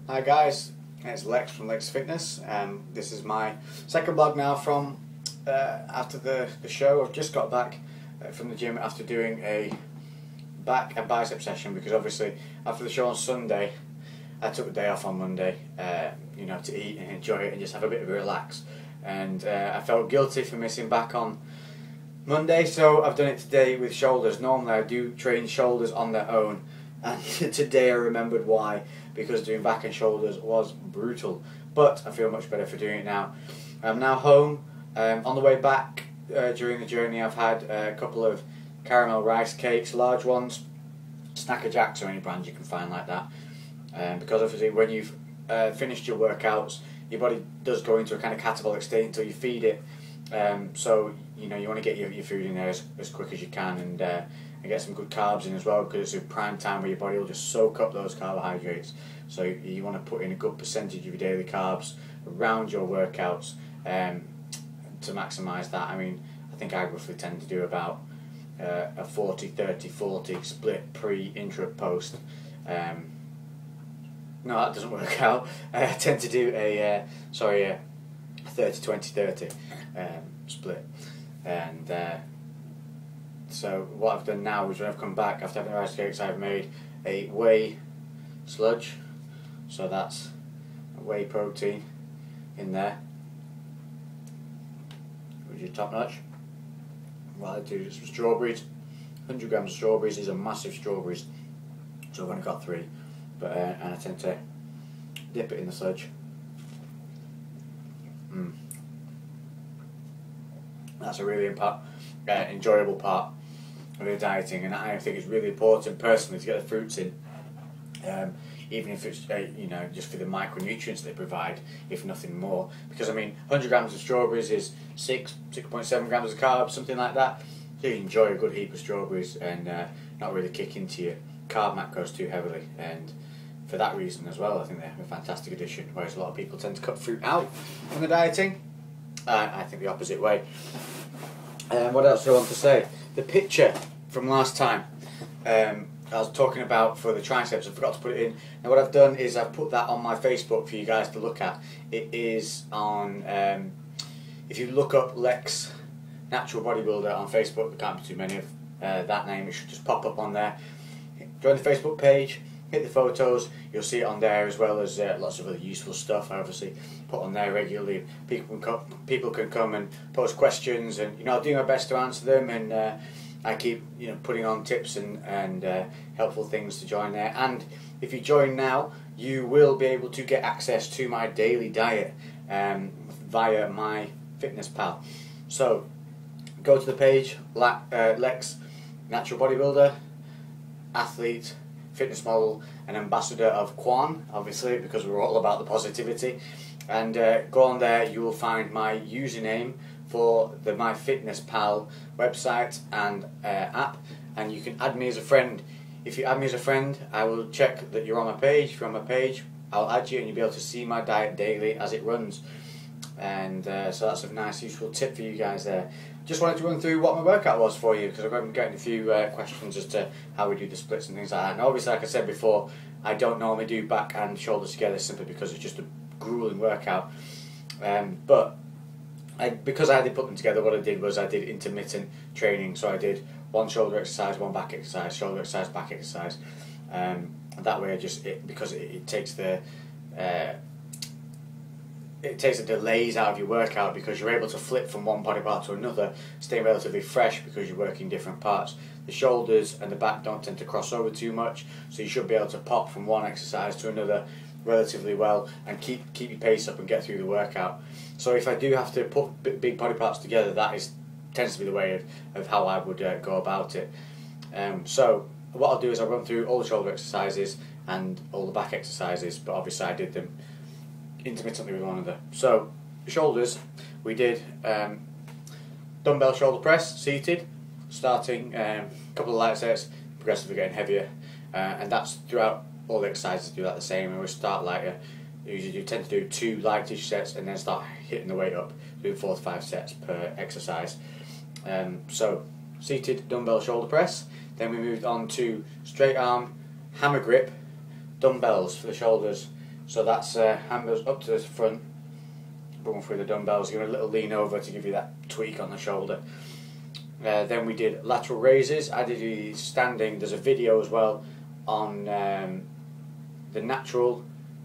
Hi guys, it's Lex from Lex Fitness. This is my second vlog now from after the show. I've just got back from the gym after doing a back and bicep session, because obviously after the show on Sunday I took the day off on Monday to eat and enjoy it and just have a bit of a relax, and I felt guilty for missing back on Monday, so I've done it today with shoulders. Normally I do train shoulders on their own, and today I remembered why, because doing back and shoulders was brutal, but I feel much better for doing it now. I'm now home. On the way back during the journey I've had a couple of caramel rice cakes, large ones, Snacker Jacks or any brand you can find like that, because obviously when you've finished your workouts, your body does go into a kind of catabolic state until you feed it, so you want to get your food in there as quick as you can, and get some good carbs in as well, because it's a prime time where your body will just soak up those carbohydrates. So you want to put in a good percentage of your daily carbs around your workouts to maximise that. I mean, I think I roughly tend to do about a 40-30-40 split pre-intra post. No, that doesn't work out. I tend to do a 30-20-30 split, and so what I've done now is when I've come back after having the rice cakes, I've made a whey sludge. So that's a whey protein in there, which is top notch. What I do is some strawberries, 100 grams of strawberries. These are massive strawberries, so I've only got 3, but and I tend to dip it in the sludge. That's a really enjoyable part of the dieting, and I think it's really important personally to get the fruits in, even if it's just for the micronutrients they provide, if nothing more. Because I mean, 100 grams of strawberries is 6.7 grams of carbs, something like that. So you enjoy a good heap of strawberries and not really kick into your carb macros too heavily. And for that reason as well, I think they're a fantastic addition. Whereas a lot of people tend to cut fruit out when they're dieting. I think the opposite way. What else do I want to say? The picture from last time I was talking about for the triceps, I forgot to put it in. Now what I've done is I've put that on my Facebook for you guys to look at. It is on, if you look up Lex Natural Bodybuilder on Facebook, there can't be too many of that name, it should just pop up on there. Join the Facebook page, hit the photos, you'll see it on there, as well as lots of other useful stuff I obviously put on there regularly. People can come and post questions, and I'll do my best to answer them, and I keep putting on tips and helpful things to join there. And if you join now, you will be able to get access to my daily diet via my Fitness Pal. So go to the page, Lex Natural Bodybuilder, athlete, fitness model, and ambassador of Quan, obviously, because we're all about the positivity. And go on there, you will find my username for the MyFitnessPal website and app, and you can add me as a friend. If you add me as a friend, I will check that you're on my page. If you're on my page, I'll add you, and you'll be able to see my diet daily as it runs. And so that's a nice useful tip for you guys there. Just wanted to run through what my workout was for you, because I've been getting a few questions as to how we do the splits and things like that. And obviously, like I said before, I don't normally do back and shoulders together simply because it's just a grueling workout. But because I did put them together, what I did was I did intermittent training. So I did one shoulder exercise, one back exercise, shoulder exercise, back exercise. That way, because it takes the delays out of your workout, because you're able to flip from one body part to another, staying relatively fresh because you're working different parts. The shoulders and the back don't tend to cross over too much, so you should be able to pop from one exercise to another relatively well and keep your pace up and get through the workout. So if I do have to put big body parts together, tends to be the way of how I would go about it. So what I'll do is I'll run through all the shoulder exercises and all the back exercises, but obviously I did them intermittently with one another. So shoulders, we did dumbbell shoulder press seated, starting a couple of light sets, progressively getting heavier, and that's throughout all the exercises. Do that the same, and we start lighter. You tend to do 2 lightish sets and then start hitting the weight up, doing 4 to 5 sets per exercise. So seated dumbbell shoulder press. Then we moved on to straight arm hammer grip dumbbells for the shoulders, So that's hand goes up to the front, going through the dumbbells, give it a little lean over to give you that tweak on the shoulder. Then we did lateral raises. I did these standing. There's a video as well on the Natural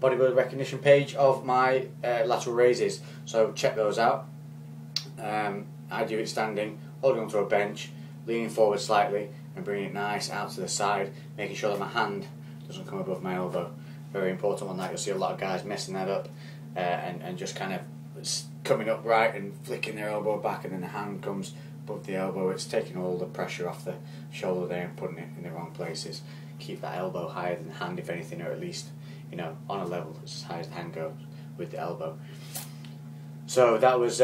Bodybuilder Recognition page of my lateral raises, so check those out. I do it standing, holding onto a bench, leaning forward slightly and bringing it nice out to the side, making sure that my hand doesn't come above my elbow. Very important on that. You'll see a lot of guys messing that up and just kind of coming up right and flicking their elbow back, and then the hand comes above the elbow. It's taking all the pressure off the shoulder there and putting it in the wrong places. Keep that elbow higher than the hand, if anything, or at least, you know, on a level as high as the hand goes with the elbow. So that was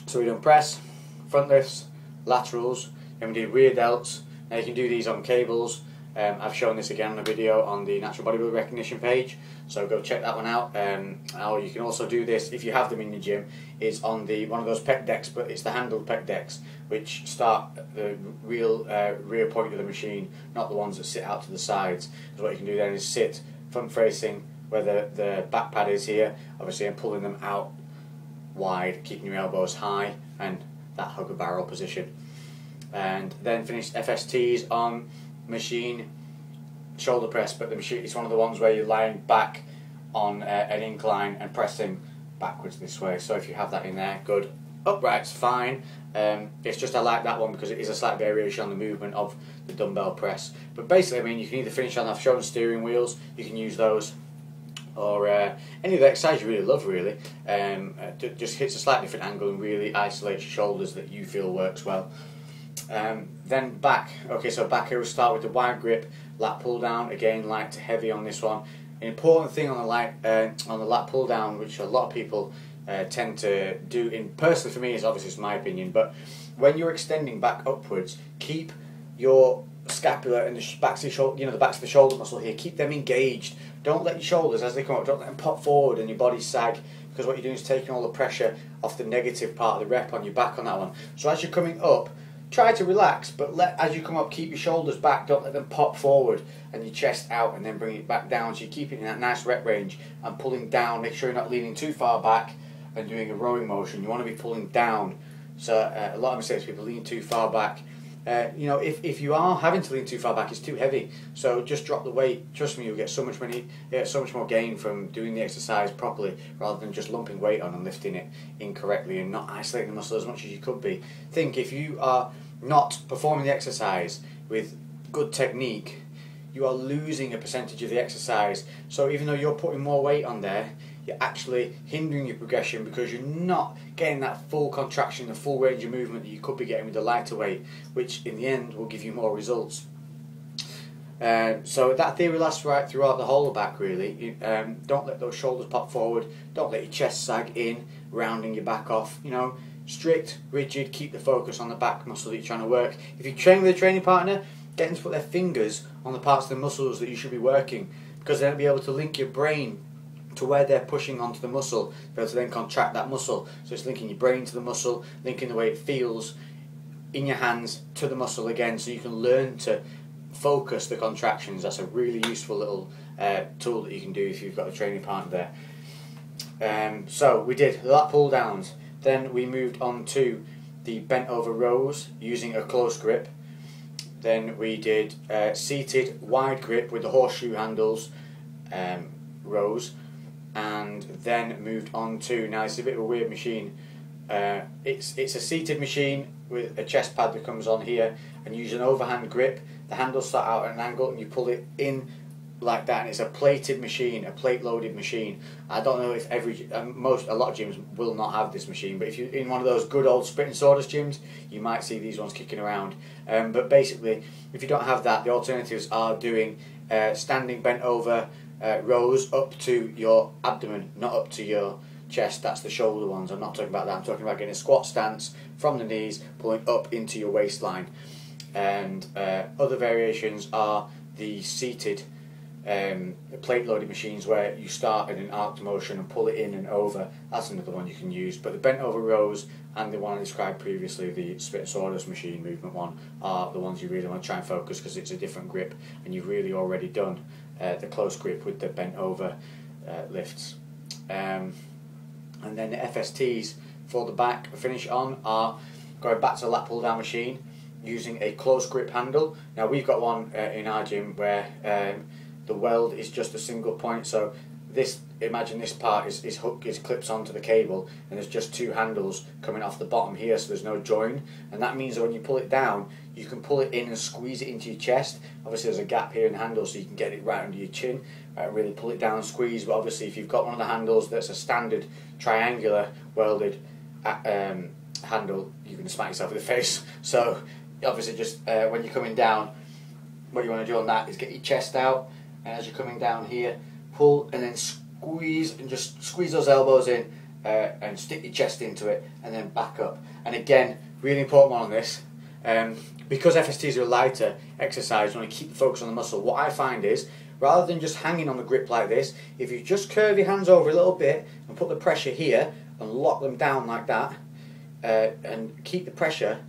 so we done press, front lifts, laterals, then we did rear delts. Now you can do these on cables. I've shown this again on a video on the Natural Bodybuilder Recognition page, so go check that one out. Or you can also do this, if you have them in your gym, is on the one of those pec decks, but it's the handled pec decks, which start at the real rear point of the machine, not the ones that sit out to the sides. So what you can do then is sit front facing where the back pad is here, obviously, and pulling them out wide, keeping your elbows high and that hugger barrel position. And then finished FSTs on machine shoulder press, but the machine is one of the ones where you're lying back on an incline and pressing backwards this way. So if you have that in there, good. Upright's fine. It's just I like that one because it is a slight variation on the movement of the dumbbell press. But basically, I mean, you can either finish on, I've shown steering wheels, you can use those, or any of the exercise you really love, really. Just hits a slightly different angle and really isolates your shoulders that you feel works well. Then back. Okay, so back here we'll start with the wide grip lat pull down. Again, light to heavy on this one. An important thing on the lat pull down, which a lot of people tend to do, personally for me, is obviously it's my opinion, but when you're extending back upwards, keep your scapula and the backs of the shoulder, you know, the backs of the shoulder muscle here, keep them engaged. Don't let your shoulders, as they come up, don't let them pop forward and your body sag, because what you're doing is taking all the pressure off the negative part of the rep on your back on that one. So as you're coming up, try to relax, but as you come up, keep your shoulders back, don't let them pop forward, and your chest out, and then bring it back down, so you keep it in that nice rep range and pulling down. Make sure you're not leaning too far back and doing a rowing motion. You want to be pulling down. So a lot of mistakes, people lean too far back. You know, if you are having to lean too far back, it's too heavy. So just drop the weight. Trust me, you'll get so much more gain from doing the exercise properly, rather than just lumping weight on and lifting it incorrectly and not isolating the muscle as much as you could be. Think, if you are not performing the exercise with good technique, you are losing a percentage of the exercise. So even though you're putting more weight on there, you're actually hindering your progression because you're not getting that full contraction, the full range of movement that you could be getting with the lighter weight, which in the end will give you more results. So that theory lasts right throughout the whole of back, really. Don't let those shoulders pop forward, don't let your chest sag in, rounding your back off. You know, strict, rigid, keep the focus on the back muscle that you're trying to work. If you train with a training partner, get them to put their fingers on the parts of the muscles that you should be working, because they'll be able to link your brain to where they're pushing onto the muscle, be able to then contract that muscle. So it's linking your brain to the muscle, linking the way it feels in your hands to the muscle again, so you can learn to focus the contractions. That's a really useful little tool that you can do if you've got a training partner there. So we did lat pull downs, then we moved on to the bent over rows using a close grip. Then we did seated wide grip with the horseshoe handles rows, and then moved on to, now it's a bit of a weird machine, it's a seated machine with a chest pad that comes on here, and use an overhand grip. The handles start out at an angle and you pull it in like that, and it's a plated machine, a plate loaded machine. I don't know if a lot of gyms will not have this machine, but if you're in one of those good old spit and sawdust gyms, you might see these ones kicking around. But basically, if you don't have that, the alternatives are doing standing bent over rows up to your abdomen, not up to your chest. That's the shoulder ones. I'm not talking about that. I'm talking about getting a squat stance from the knees, pulling up into your waistline. And other variations are the seated plate loaded machines, where you start in an arced motion and pull it in and over. That's another one you can use. But the bent over rows and the one I described previously, the spit and sawdust machine movement one, are the ones you really want to try and focus, because it's a different grip, and you've really already done the close grip with the bent over lifts. And then the FSTs for the back finish on are going back to the Lat Pulldown Machine using a close grip handle. Now we've got one in our gym where the weld is just a single point, so this, imagine this part is clips onto the cable, and there's just two handles coming off the bottom here, so there's no join, and that means that when you pull it down, you can pull it in and squeeze it into your chest. Obviously there's a gap here in the handle, so you can get it right under your chin, really pull it down and squeeze. But obviously if you've got one of the handles that's a standard triangular welded handle, you can smack yourself in the face. So obviously just when you're coming down, what you want to do on that is get your chest out, and as you're coming down here, pull and then squeeze, and just squeeze those elbows in and stick your chest into it, and then back up. And again, really important one on this, because FSTs are a lighter exercise, you want to keep the focus on the muscle. What I find is, rather than just hanging on the grip like this, if you just curve your hands over a little bit and put the pressure here and lock them down like that, and keep the pressure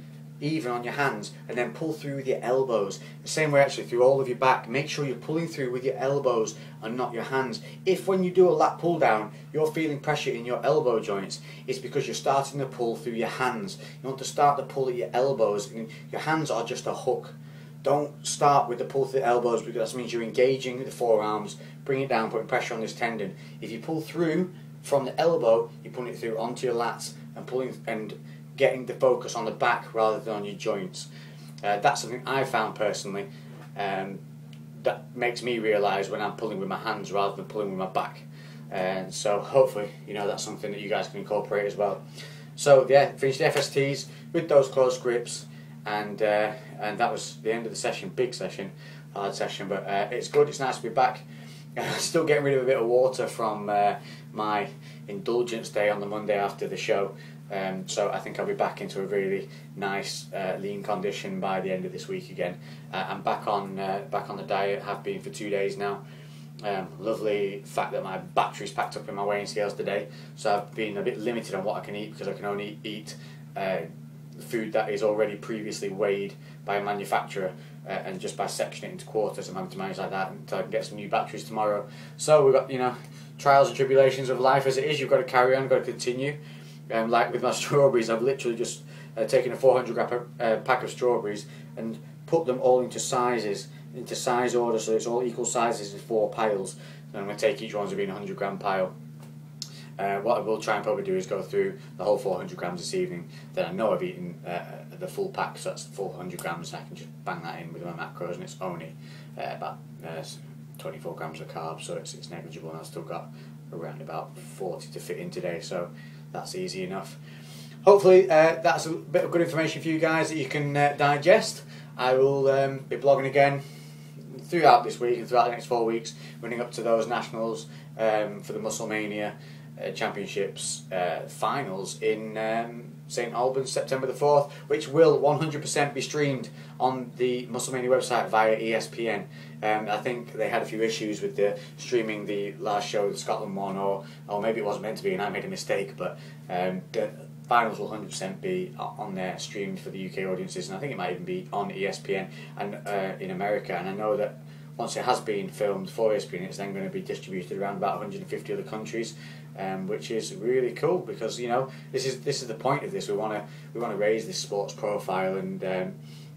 even on your hands, and then pull through with your elbows. The same way actually through all of your back. Make sure you're pulling through with your elbows and not your hands. If when you do a lat pull down you're feeling pressure in your elbow joints, it's because you're starting to pull through your hands. You want to start to pull at your elbows, and your hands are just a hook. Don't start with the pull through the elbows, because that means you're engaging the forearms, bring it down, putting pressure on this tendon. If you pull through from the elbow, you're pulling it through onto your lats and pulling and getting the focus on the back rather than on your joints. That's something I found personally that makes me realise when I'm pulling with my hands rather than pulling with my back. And so hopefully, you know, that's something that you guys can incorporate as well. So yeah, finished the FSTs with those close grips, and that was the end of the session. Big session, hard session, but it's good. It's nice to be back. Still getting rid of a bit of water from my indulgence day on the Monday after the show. So I think I'll be back into a really nice lean condition by the end of this week again. I'm back on the diet. Have been for 2 days now. Lovely fact that my battery's packed up in my weighing scales today, so I've been a bit limited on what I can eat, because I can only eat food that is already previously weighed by a manufacturer, and just by sectioning it into quarters, I'm having to manage like that until I can get some new batteries tomorrow. So we've got, you know, trials and tribulations of life as it is. You've got to carry on, got to continue. Like with my strawberries, I've literally just taken a 400 gram pack of strawberries and put them all into sizes, into size order, so it's all equal sizes in 4 piles. And I'm going to take each one as being a 100 gram pile. What I will try and probably do is go through the whole 400 grams this evening. Then I know I've eaten the full pack, so that's 400 grams, and I can just bang that in with my macros, and it's only about 24 grams of carbs, so it's negligible, and I've still got around about 40 to fit in today, so that's easy enough. Hopefully that's a bit of good information for you guys that you can digest. I will be blogging again throughout this week and throughout the next 4 weeks, running up to those nationals for the Musclemania Championships finals in St Albans, September the 4th, which will 100% be streamed on the Musclemania website via ESPN. I think they had a few issues with the streaming the last show, the Scotland one, or maybe it wasn't meant to be and I made a mistake, but the finals will 100% be on there, streamed for the UK audiences, and I think it might even be on ESPN and in America. And I know that once it has been filmed for ESPN, it's then going to be distributed around about 150 other countries, which is really cool, because, you know, this is the point of this. We want to raise this sports profile and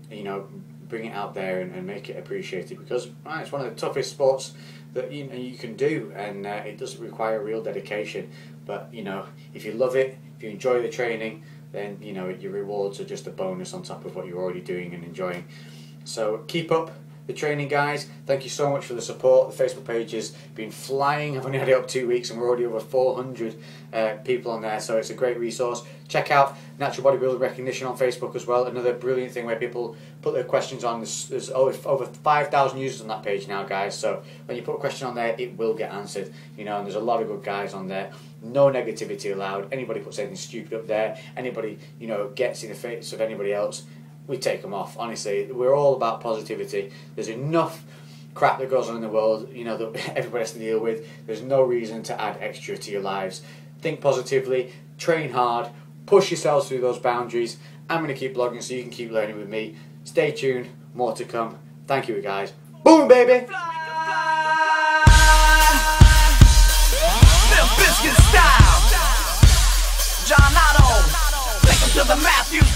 you know, bring it out there and make it appreciated, because it's one of the toughest sports that you can do, and it does require real dedication. But, you know, if you love it, if you enjoy the training, then, you know, your rewards are just a bonus on top of what you're already doing and enjoying. So keep up the training, guys. Thank you so much for the support. The Facebook page has been flying. I've only had it up 2 weeks and we're already over 400 people on there, so it's a great resource. Check out Natural Bodybuilder Recognition on Facebook as well, another brilliant thing where people put their questions on. There's over 5,000 users on that page now, guys, so when you put a question on there, it will get answered, you know, and there's a lot of good guys on there. No negativity allowed. Anybody puts anything stupid up there, anybody, you know, gets in the face of anybody else, we take them off. Honestly, we're all about positivity. There's enough crap that goes on in the world, you know, that everybody has to deal with. There's no reason to add extra to your lives. Think positively, train hard, push yourselves through those boundaries. I'm going to keep blogging so you can keep learning with me. Stay tuned, more to come. Thank you, guys. Boom, baby! Matthews